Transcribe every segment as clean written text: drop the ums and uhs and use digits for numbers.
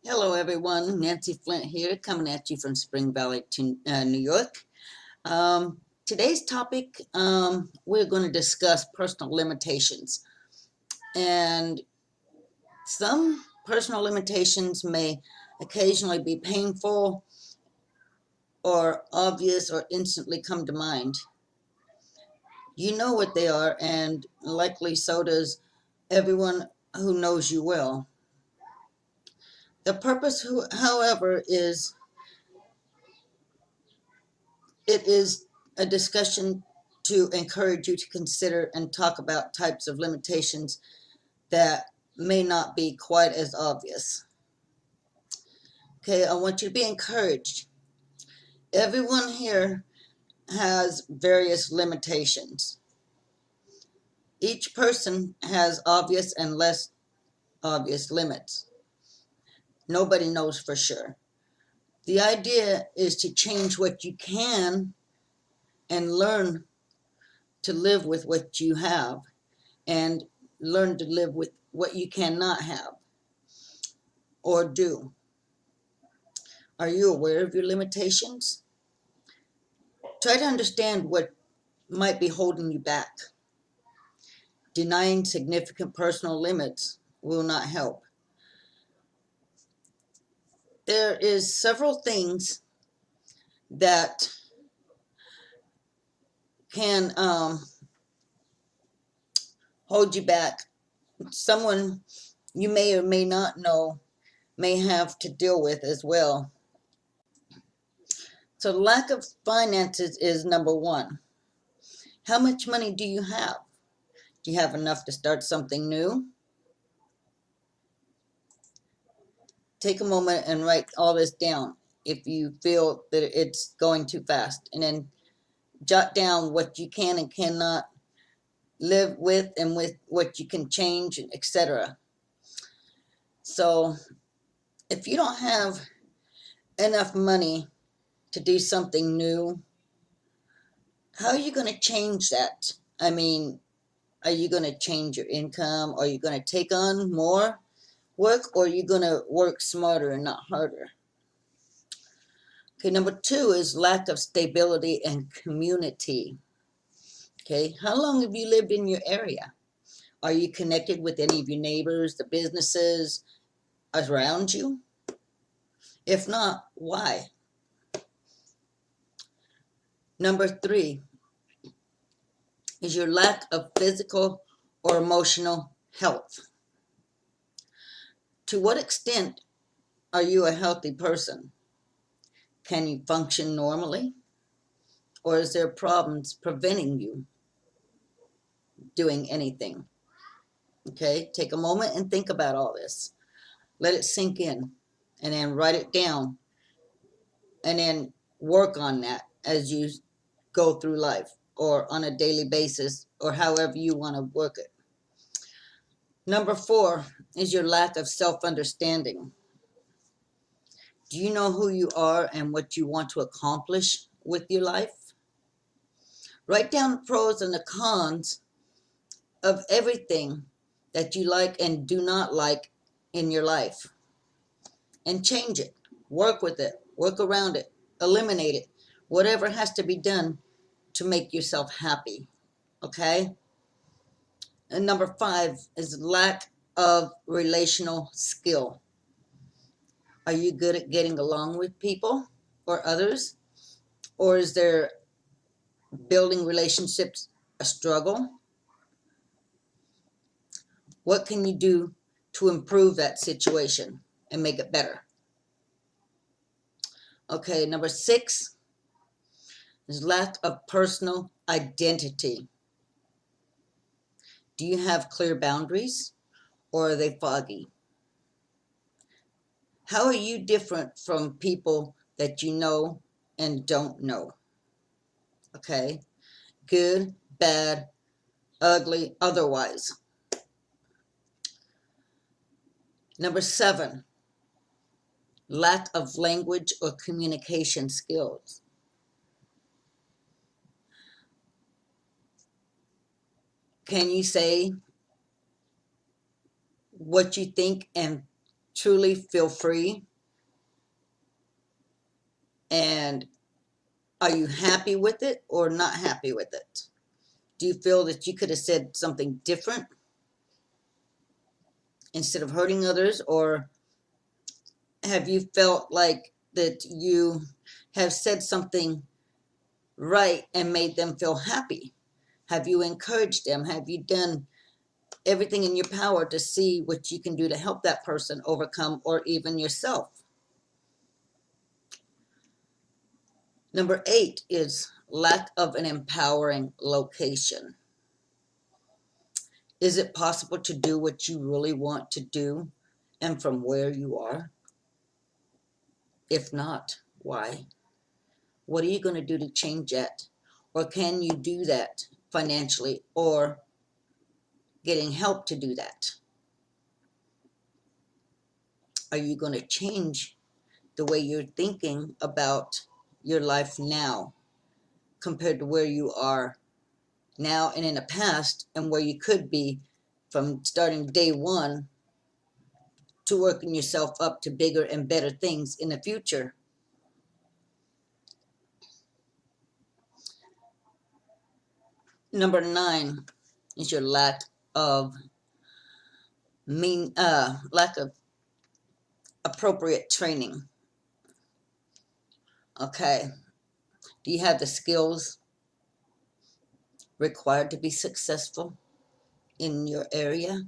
Hello everyone, Nancy Flint here, coming at you from Spring Valley, New York. Today's topic, we're going to discuss personal limitations. And some personal limitations may occasionally be painful or obvious or instantly come to mind. You know what they are, and likely so does everyone who knows you well. The purpose, however, is it is a discussion to encourage you to consider and talk about types of limitations that may not be quite as obvious. Okay, I want you to be encouraged. Everyone here has various limitations. Each person has obvious and less obvious limits. Nobody knows for sure. The idea is to change what you can and learn to live with what you have and learn to live with what you cannot have or do. Are you aware of your limitations? Try to understand what might be holding you back. Denying significant personal limits will not help. There is several things that can hold you back. Someone you may or may not know may have to deal with as well. So lack of finances is number one. How much money do you have? Do you have enough to start something new? Take a moment and write all this down if you feel that it's going too fast. And then jot down what you can and cannot live with and with what you can change, etc. So if you don't have enough money to do something new, how are you going to change that? I mean, are you going to change your income? Are you going to take on more work, or are you going to work smarter and not harder? Okay, number two is lack of stability and community. Okay, how long have you lived in your area? Are you connected with any of your neighbors, the businesses around you? If not, why? Number three is your lack of physical or emotional health. To what extent are you a healthy person? Can you function normally? Or is there problems preventing you doing anything? Okay, take a moment and think about all this. Let it sink in, and then write it down, and then work on that as you go through life or on a daily basis or however you want to work it. Number four is your lack of self-understanding. Do you know who you are and what you want to accomplish with your life? Write down the pros and the cons of everything that you like and do not like in your life, and change it. Work with it. Work around it. Eliminate it. Whatever has to be done to make yourself happy. Okay? And number five is lack of relational skill. Are you good at getting along with people or others? Or is there building relationships a struggle? What can you do to improve that situation and make it better? Okay, number six is lack of personal identity. Do you have clear boundaries, or are they foggy? How are you different from people that you know and don't know? Okay, good, bad, ugly, otherwise. Number seven, lack of language or communication skills. Can you say what you think and truly feel free? And are you happy with it or not happy with it? Do you feel that you could have said something different instead of hurting others? Or have you felt like that you have said something right and made them feel happy? Have you encouraged them? Have you done everything in your power to see what you can do to help that person overcome, or even yourself? Number 8 is lack of an empowering location. Is it possible to do what you really want to do and from where you are? If not, why? What are you going to do to change that? Or can you do that financially or getting help to do that? Are you going to change the way you're thinking about your life now compared to where you are now and in the past, and where you could be from starting day one to working yourself up to bigger and better things in the future? Number 9 is your of lack of appropriate training. Okay, do you have the skills required to be successful in your area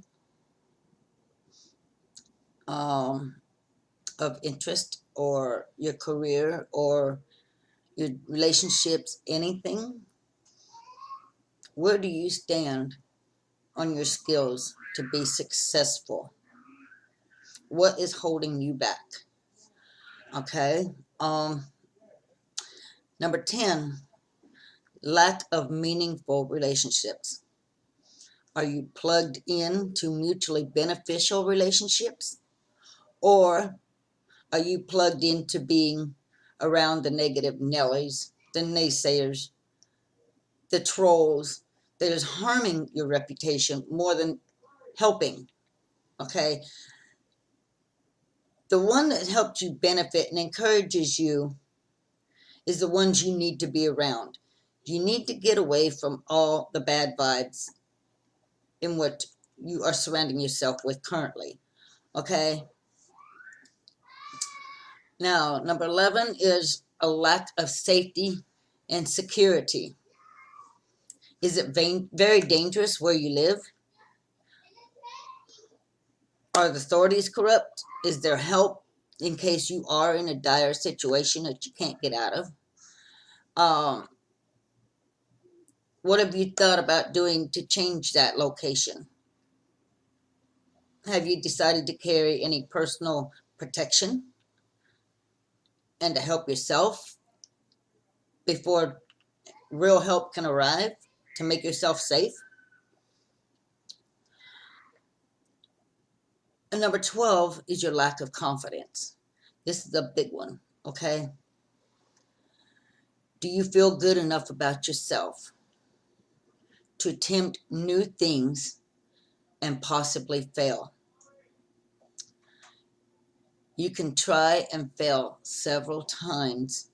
of interest, or your career, or your relationships, anything? Where do you stand on your skills to be successful? What is holding you back? Okay. Number 10, lack of meaningful relationships. Are you plugged in to mutually beneficial relationships? Or are you plugged into being around the negative Nellies, the naysayers, the trolls that is harming your reputation more than helping? Okay. The one that helps you benefit and encourages you is the ones you need to be around. You need to get away from all the bad vibes in what you are surrounding yourself with currently. Okay. Now, number 11 is a lack of safety and security. Is it very dangerous where you live? Are the authorities corrupt? Is there help in case you are in a dire situation that you can't get out of? What have you thought about doing to change that location? Have you decided to carry any personal protection and to help yourself before real help can arrive to make yourself safe? And number 12 is your lack of confidence. This is a big one, okay? Do you feel good enough about yourself to attempt new things and possibly fail? You can try and fail several times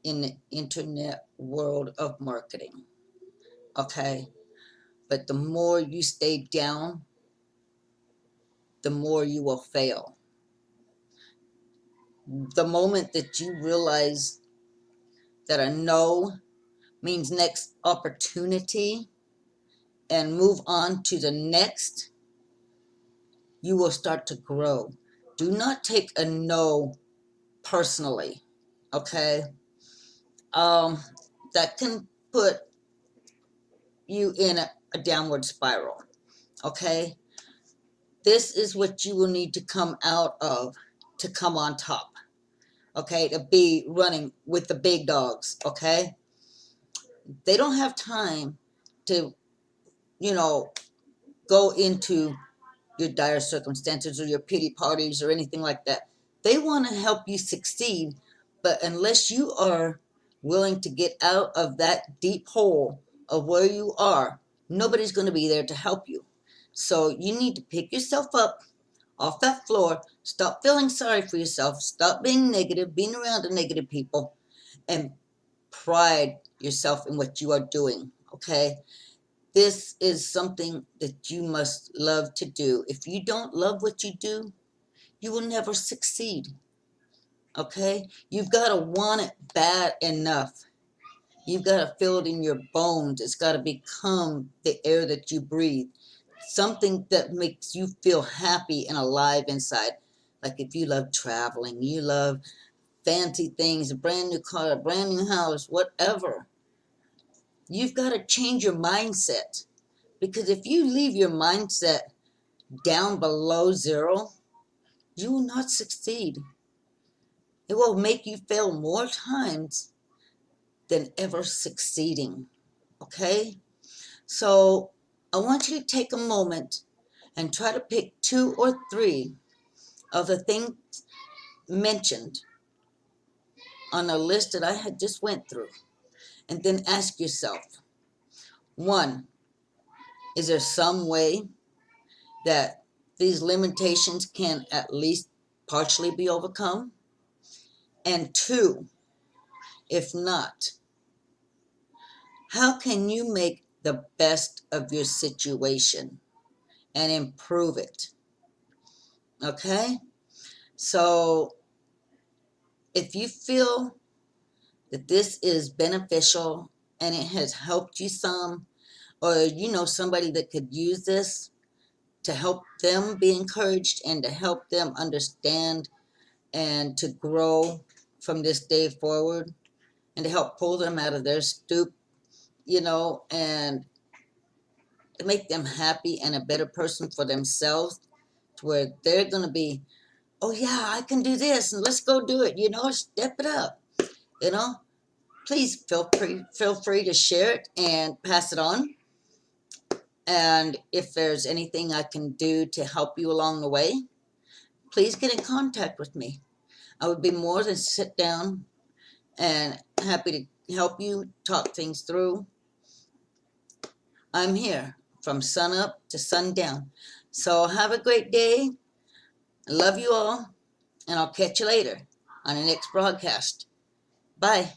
in the internet world of marketing, okay? But the more you stay down, the more you will fail. The moment that you realize that a no means next opportunity and move on to the next, you will start to grow. Do not take a no personally, okay? That can put you in a downward spiral, okay? This is what you will need to come out of to come on top, okay? To be running with the big dogs, okay? They don't have time to, go into your dire circumstances or your pity parties or anything like that. They want to help you succeed, but unless you are willing to get out of that deep hole of where you are, nobody's going to be there to help you. So you need to pick yourself up off that floor. Stop feeling sorry for yourself. Stop being negative, being around the negative people, and pride yourself in what you are doing, okay? This is something that you must love to do. If you don't love what you do, you will never succeed, okay? You've got to want it bad enough. You've got to feel it in your bones. It's got to become the air that you breathe. Something that makes you feel happy and alive inside. Like if you love traveling, you love fancy things, a brand new car, a brand new house, whatever. You've got to change your mindset. Because if you leave your mindset down below zero, you will not succeed. It will make you fail more times than ever succeeding. Okay? So I want you to take a moment and try to pick 2 or 3 of the things mentioned on a list that I had just went through. And then ask yourself, 1, is there some way that these limitations can at least partially be overcome? And 2, if not, how can you make the best of your situation and improve it? Okay? So if you feel that this is beneficial and it has helped you some, or you know somebody that could use this to help them be encouraged and to help them understand and to grow from this day forward and to help pull them out of their stoop, you know, and to make them happy and a better person for themselves, to where they're going to be, oh yeah, I can do this and let's go do it, you know, step it up, you know. Please feel free to share it and pass it on. And if there's anything I can do to help you along the way, please get in contact with me. I would be more than sit down and happy to help you talk things through. I'm here from sun up to sundown. So have a great day. I love you all, and I'll catch you later on the next broadcast. Bye.